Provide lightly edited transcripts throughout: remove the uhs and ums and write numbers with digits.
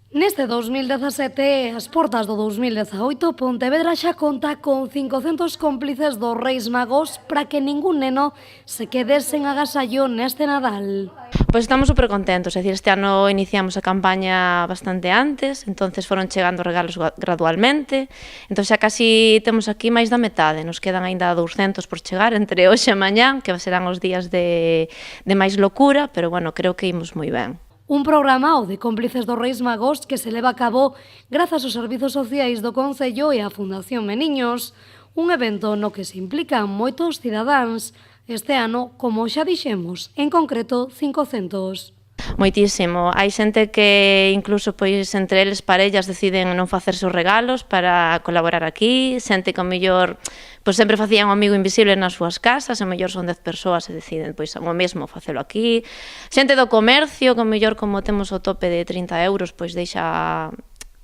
Neste 2017, as portas do 2018, Pontevedra xa conta con 500 cómplices dos Reis Magos para que ningún neno se quede sen agasallo neste Nadal. Pois estamos super contentos, é dicir, este ano iniciamos a campaña bastante antes, entonces foron chegando regalos gradualmente, entón xa casi temos aquí máis da metade, nos quedan aínda 200 por chegar entre hoxe e mañán, que serán os días de máis locura, pero bueno, creo que imos moi ben. Un programa, o de cómplices dos Reis Magos, que se leva a cabo grazas aos servizos sociais do Concello e á Fundación Meniños, un evento no que se implican moitos cidadáns, este ano, como xa dixemos, en concreto 500. Moitísimo. Hai xente que incluso pois entre eles parellas deciden non facerse os regalos para colaborar aquí, xente que ao mellor pois sempre facían un amigo invisible nas súas casas, ao mellor son 10 persoas e deciden pois o mesmo facelo aquí. Xente do comercio que ao mellor como temos o tope de 30 euros, pois deixa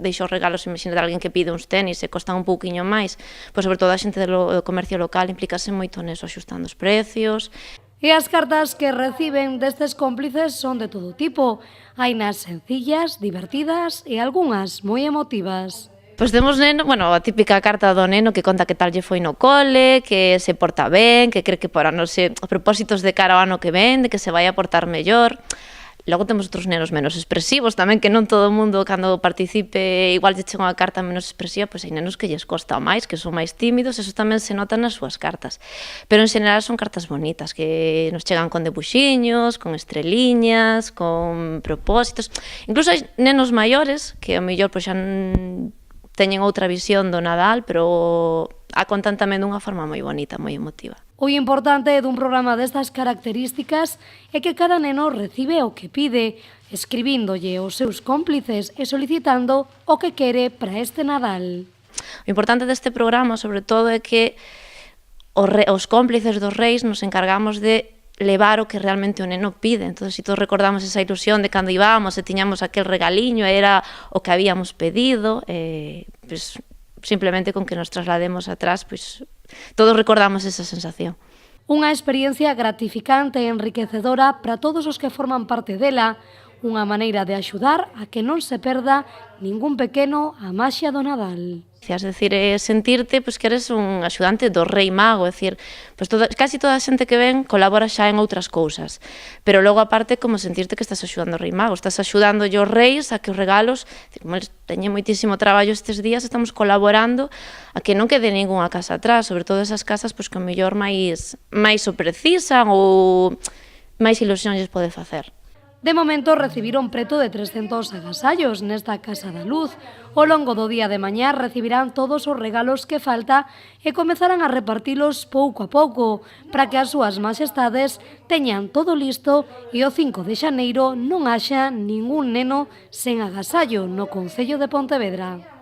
os regalos, imagínate alguén que pide uns tenis e costan un pouquiño máis, pois sobre todo a xente do comercio local implícase moito neso, axustando os precios. E as cartas que reciben destes cómplices son de todo tipo. Hai nas sencillas, divertidas e algunhas moi emotivas. Pois temos neno, bueno, a típica carta do neno que conta que tal lle foi no cole, que se porta ben, que cree que para non sei, os propósitos de cara ao ano que ven, de que se vai a portar mellor. Logo temos outros nenos menos expresivos tamén, que non todo o mundo cando participe igual lle chega unha carta menos expresiva, pois hai nenos que lles costa máis, que son máis tímidos, eso tamén se nota nas súas cartas. Pero en xeral son cartas bonitas, que nos chegan con debuxiños, con estreliñas, con propósitos. Incluso hai nenos maiores que ao mellor pois xa teñen outra visión do Nadal, pero a contan tamén dunha forma moi bonita, moi emotiva. O importante dun programa destas características é que cada neno recibe o que pide, escribíndolle os seus cómplices e solicitando o que quere para este Nadal. O importante deste programa, sobre todo, é que os cómplices dos reis nos encargamos de levar o que realmente o neno pide. Entón, se todos recordamos esa ilusión de cando íbamos e tiñamos aquel regaliño, era o que habíamos pedido, pois simplemente con que nos traslademos atrás, pois todos recordamos esa sensación. Unha experiencia gratificante e enriquecedora para todos os que forman parte dela, unha maneira de axudar a que non se perda ningún pequeno a maxia do Nadal. É dicir, sentirte pois, que eres un axudante do Rei Mago, é dicir, pois, casi toda a xente que ven colabora xa en outras cousas, pero logo aparte como sentirte que estás axudando o Rei Mago, estás axudando os reis a que os regalos, como eles teñen moitísimo traballo estes días, estamos colaborando a que non quede ningunha casa atrás, sobre todo esas casas pois, que o mellor máis o precisan ou máis ilusión lles pode facer. De momento recibiron preto de 300 agasallos nesta Casa da Luz. Ao longo do día de mañá recibirán todos os regalos que falta e comezarán a repartilos pouco a pouco para que as súas maxestades teñan todo listo e o 5 de xaneiro non haxa ningún neno sen agasallo no Concello de Pontevedra.